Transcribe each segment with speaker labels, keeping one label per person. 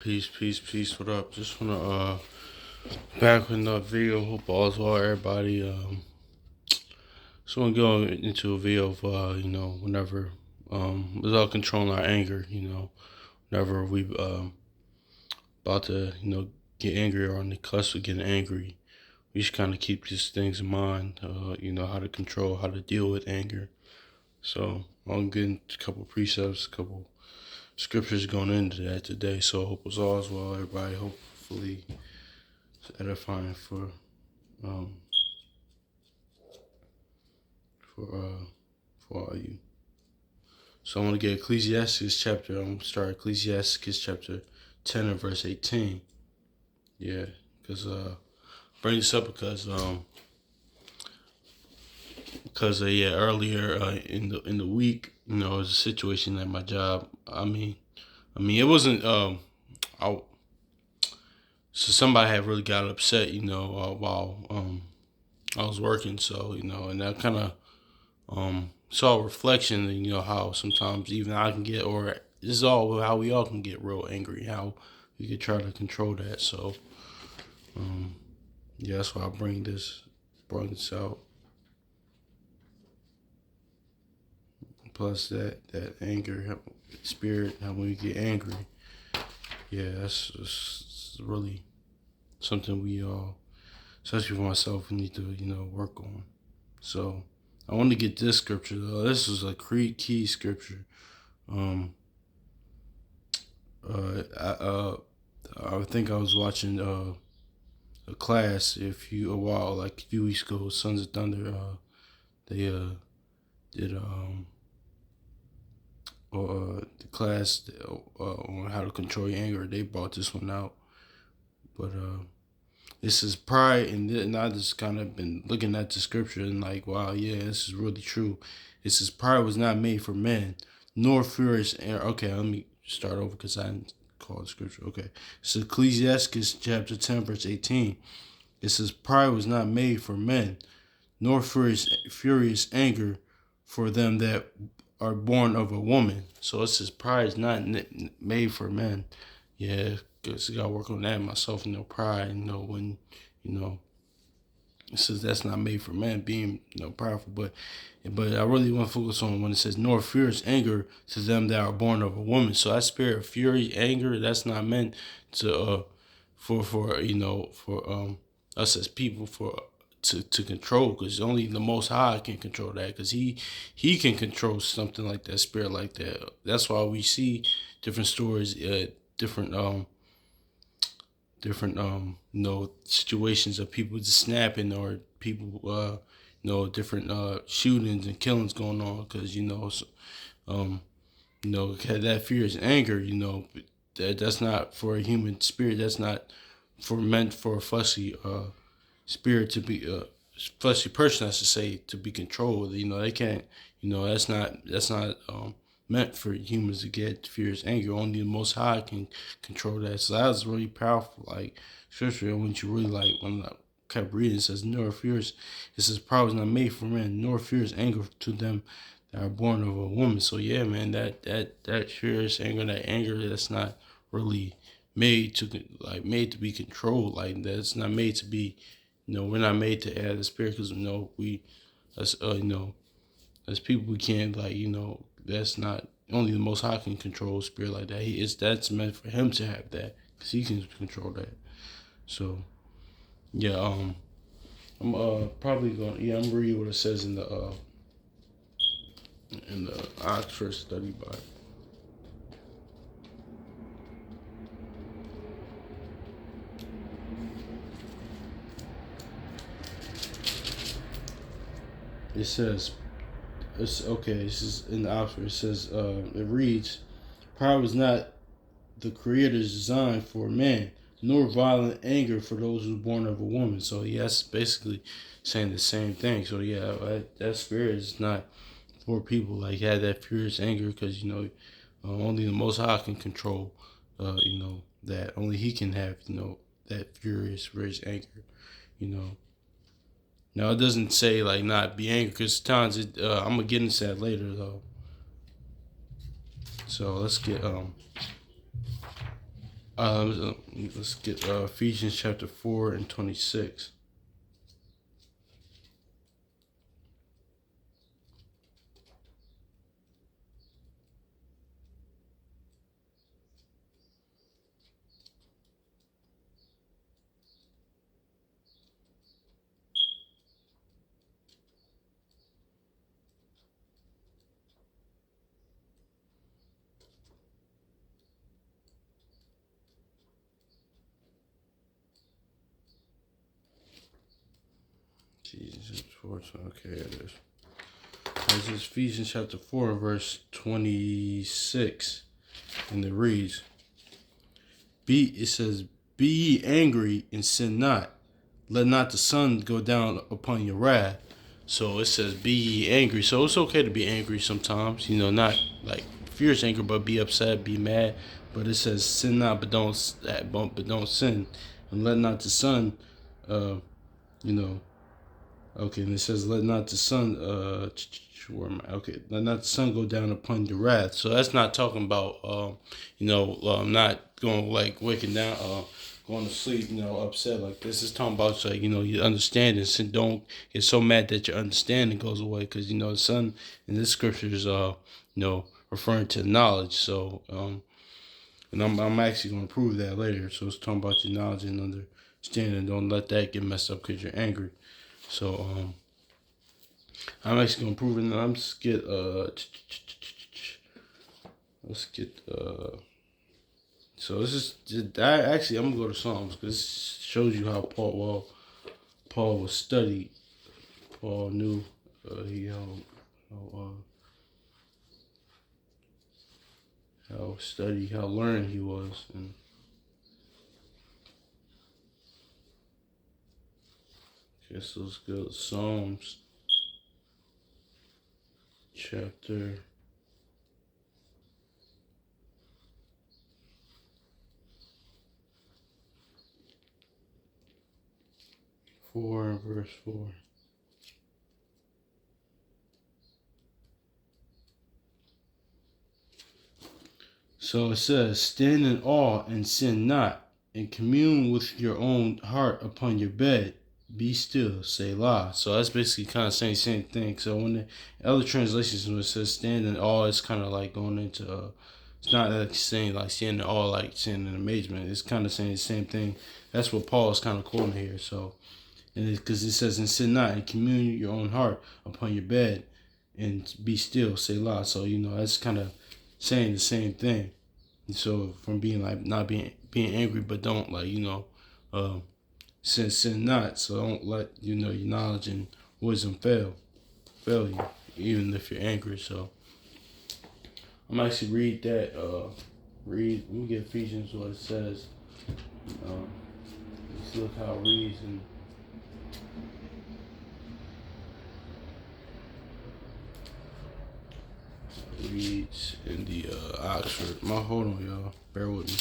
Speaker 1: Peace, peace, peace. What up? Just wanna back with another video. Hope all's well, everybody. Just wanna go into a video of whenever without controlling our anger. Whenever we about to get angry or on the cusp of getting angry, we just kind of keep these things in mind. How to control, how to deal with anger. So I'm getting a couple precepts, a couple scriptures going into that today. So I hope it's all as well, everybody. Hopefully it's edifying um for all you. So I want to get Ecclesiastes chapter. I'm gonna start Ecclesiastes chapter 10 and verse 18. Yeah, because bring this up because earlier in the week, there was a situation at my job. It wasn't I so somebody had really got upset, while I was working. So and that kind of saw a reflection, how sometimes even I can get, or this is all how we all can get real angry, how we could try to control that. So yeah, that's why I bring this out. Plus that anger spirit, how when we get angry, yeah, that's really something we all, especially for myself, we need to work on. So I want to get this scripture though. This is a key scripture. I think I was watching a class like a few weeks ago. Sons of Thunder. They did the class on how to control your anger. They brought this one out, but this is pride, and I just kind of been looking at the scripture and like, wow, yeah, this is really true. It says pride was not made for men, nor furious anger. Okay, let me start over because I didn't call the scripture. Okay, so Ecclesiastes chapter 10 verse 18. It says pride was not made for men, nor furious anger for them that are born of a woman. So it says pride is not made for men. Yeah, because I gotta work on that myself. Pride. When it says that's not made for men, being prideful. But I really want to focus on when it says nor furious anger to them that are born of a woman. So that spirit of fury, anger, that's not meant to for us as people to control, because only the Most High can control that, because he can control something like that, spirit like that. That's why we see different stories, different situations of people just snapping, or people different shootings and killings going on, because had that fear and anger, that's not for a human spirit. That's not meant for a fussy spirit to be fleshy person, I should say, to be controlled. They can't. That's not meant for humans to get fears, anger. Only the Most High can control that. So that was really powerful. Like scripture, when you really when I kept reading, it says, "Nor fears." It says, "Pride was not made for men, nor fears anger to them that are born of a woman." So yeah, man, that fears, anger, that anger, that's not really made to be controlled. Like that's not made to be. We're not made to add the spirit, because we as as people, we can't, that's not, only the Most High can control spirit like that. That's meant for him to have that, because he can control that. So yeah, I'm probably I'm reading what it says in the Oxford Study Bible. It says, it's okay. This is in the Oxford. It says, it reads, "Pride was not the Creator's design for man, nor violent anger for those who are born of a woman." So yes, basically saying the same thing. So yeah, that spirit is not for people like had that furious anger, because only the Most High can control. That only He can have that furious anger. You know. Now it doesn't say not be angry, because times I'm gonna get into that later though. So let's get Let's get Ephesians chapter 4 and 26. Jesus, 4, okay, it is. This is Ephesians chapter 4, verse 26. And it reads, it says, Be ye angry and sin not. Let not the sun go down upon your wrath. So it says, Be ye angry. So it's okay to be angry sometimes. Not like fierce anger, but be upset, be mad. But it says, Sin not, but don't sin. And let not the sun, uh, you know, okay, and it says, let not the sun, okay, let not the sun go down upon your wrath. So that's not talking about, not going like waking down, going to sleep, upset like this. It's talking about like, your understanding. So don't get so mad that your understanding goes away, because the sun in this scripture is, referring to knowledge. So, and I'm actually going to prove that later. So it's talking about your knowledge and understanding. Don't let that get messed up because you're angry. So, I'm actually gonna prove it. Now. Let's get So this is actually I'm gonna go to Psalms, because this shows you how Paul was studied. Paul knew how studied, how learned he was, and guess let's go to Psalms chapter 4 and verse 4. So it says, Stand in awe and sin not, and commune with your own heart upon your bed. Be still, Selah. So that's basically kind of saying the same thing. So when the other translations, when it says stand in awe, it's kind of like going into, it's not like saying like stand in awe, like stand in amazement. It's kind of saying the same thing. That's what Paul is kind of quoting here. So, and because it says, and sin not, and commune your own heart upon your bed, and be still, Selah. So, that's kind of saying the same thing. And so from being like not being angry, but don't like sin not. So don't let your knowledge and wisdom fail you, even if you're angry. So I'm actually read that. Let me get Ephesians what it says. Let's look how it reads and. Reads in the Oxford. Hold on, y'all. Bear with me.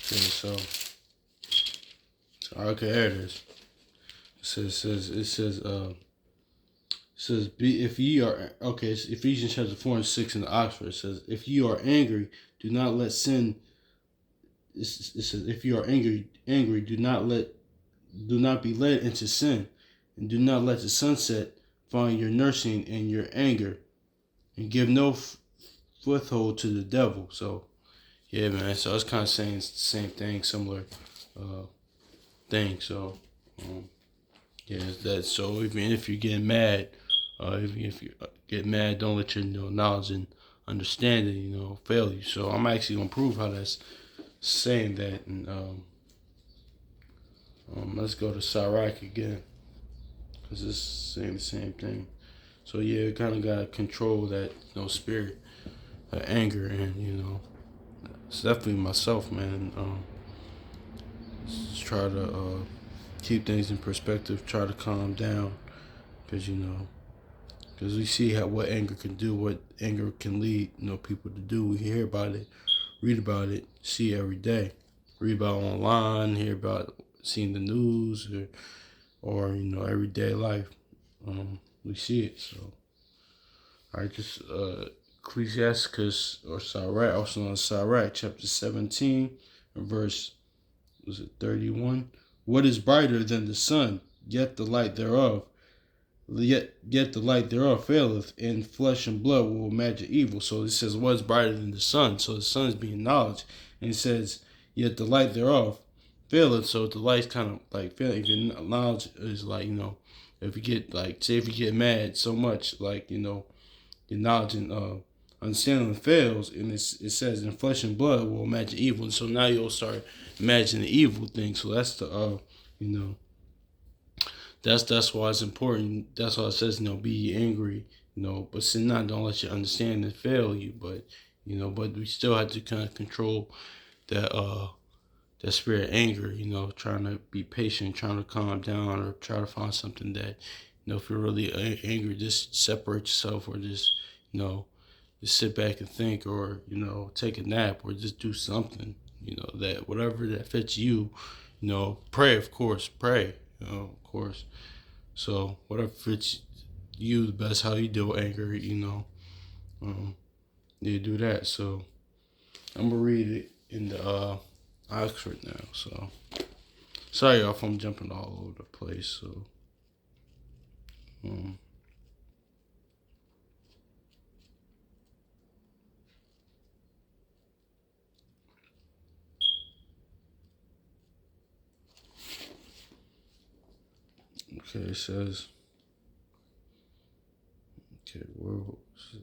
Speaker 1: Okay, so okay, there it is. It says be if ye are okay. It's Ephesians chapter 4 and 6 in the Oxford. It says, if you are angry, do not let sin. It says, if you are angry, do not be led into sin, and do not let the sunset find your nursing in your anger, and give no foothold to the devil. So yeah, man. So it's kind of saying the same thing, similar. thing. So um, yeah, that. So even if you're getting mad, even if you get mad, don't let your knowledge and understanding fail you. So I'm actually gonna prove how that's saying that. And let's go to Sirach again, because it's saying the same thing. So yeah, kind of gotta control that spirit of anger, and it's definitely myself, man. Just try to keep things in perspective, try to calm down, because because we see what anger can do, what anger can lead people to do. We hear about it, read about it, see it every day, read about it online, hear about seeing the news, or everyday life. We see it. So I just Ecclesiasticus or Sirach, also known as Sirach, chapter 17, verse was it 31? What is brighter than the sun? Yet the light thereof, yet the light thereof faileth, and flesh and blood will imagine evil. So it says, what is brighter than the sun? So the sun is being knowledge, and it says, yet the light thereof faileth. So the light's kind of like failing. If your knowledge is like if you get like say if you get mad so much like your knowledge and understanding fails, and it says, in flesh and blood will imagine evil. And so now you'll start imagining evil things. So that's the you know that's why it's important. That's why it says be angry, but sin not, don't let your understanding fail you. But but we still have to kind of control that that spirit of anger. Trying to be patient, trying to calm down, or try to find something that if you're really angry, just separate yourself, or just just sit back and think, or take a nap, or just do something. That whatever that fits you. Pray, of course, pray. Of course. So whatever fits you the best, how you deal with anger. Um, you do that. So I'm gonna read it in the Oxford now. So sorry y'all if I'm jumping all over the place. So um, okay, it says, okay, where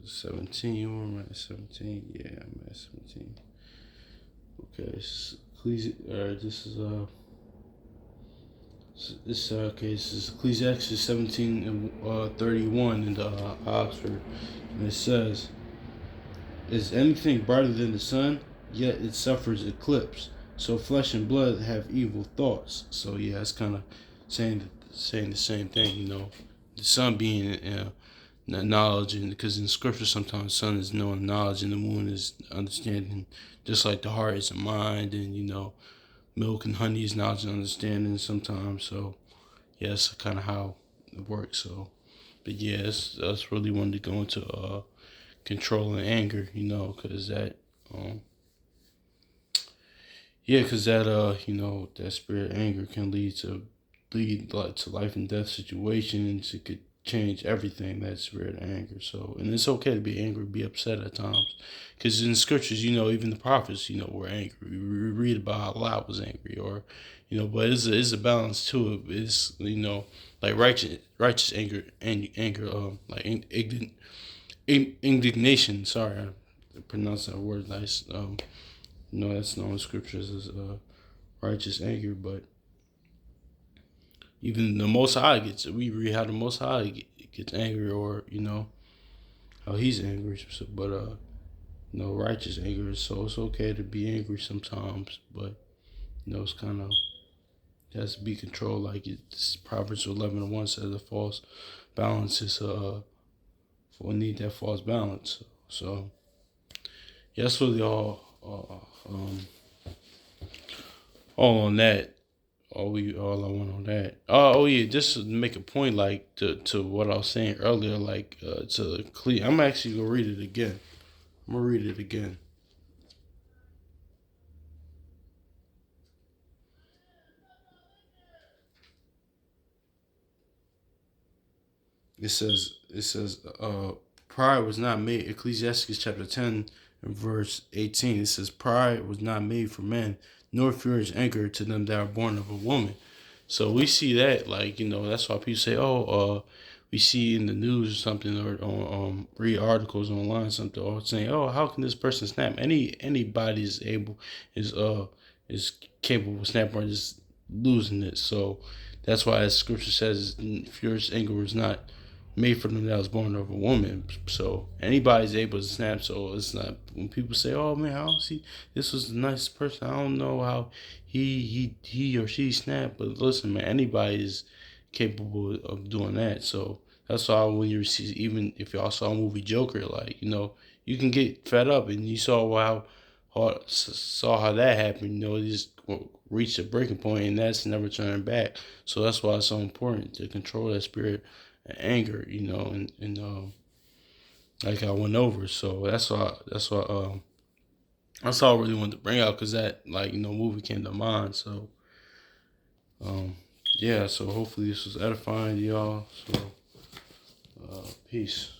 Speaker 1: 17? Where am I at? 17? Yeah, I'm at 17. Okay, this is this is Ecclesiastes 17 and 31 in the Oxford, and it says, "Is anything brighter than the sun? Yet it suffers eclipse. So flesh and blood have evil thoughts." So yeah, it's kind of saying the same thing. The sun being knowledge, and because in scripture sometimes the sun is knowing knowledge and the moon is understanding, just like the heart is a mind, and milk and honey is knowledge and understanding sometimes. So yeah, that's kind of how it works. So, but yeah, that's really wanted to go into control and anger, because that because that that spirit of anger can lead like to life and death situations. It could change everything, that spirit of anger. So, and it's okay to be angry, be upset at times, because in scriptures, even the prophets, were angry. We read about how Lot was angry, or but it's a balance to it. It's like righteous anger, and anger, like indignation. Sorry, I pronounced that word nice. That's known in scriptures as righteous anger, but even the Most High we read how the Most High gets angry, or how he's angry. So, but righteous anger. So it's okay to be angry sometimes, but it's kind of it has to be controlled. Like Proverbs 11:1 says, a false balance is we need that false balance. So yeah, that's really all on that. All I want on that. Oh yeah, just to make a point, like to what I was saying earlier, like to clear. I'm actually gonna read it again. I'm gonna read it again. It says pride was not made. Ecclesiastes chapter 10 and verse 18. It says, pride was not made for men, nor fear is anger to them that are born of a woman. So we see that, like, that's why people say, oh, we see in the news or something, or read articles online, something, or saying, oh, how can this person snap? Anybody is capable of snapping or just losing it. So that's why, as Scripture says, furious anger was not made for them that was born of a woman. So anybody's able to snap. So it's not, when people say, "Oh man, I don't see this was a nice person. I don't know how he or she snapped." But listen, man, anybody is capable of doing that. So that's why when you see, even if y'all saw a movie Joker, like, you can get fed up, and you saw how that happened. It just reached a breaking point, and that's never turning back. So that's why it's so important to control that spirit and anger, and like I went over. So that's all I really wanted to bring out, because that, like, movie came to mind. So um yeah, so hopefully this was edifying to y'all. So peace.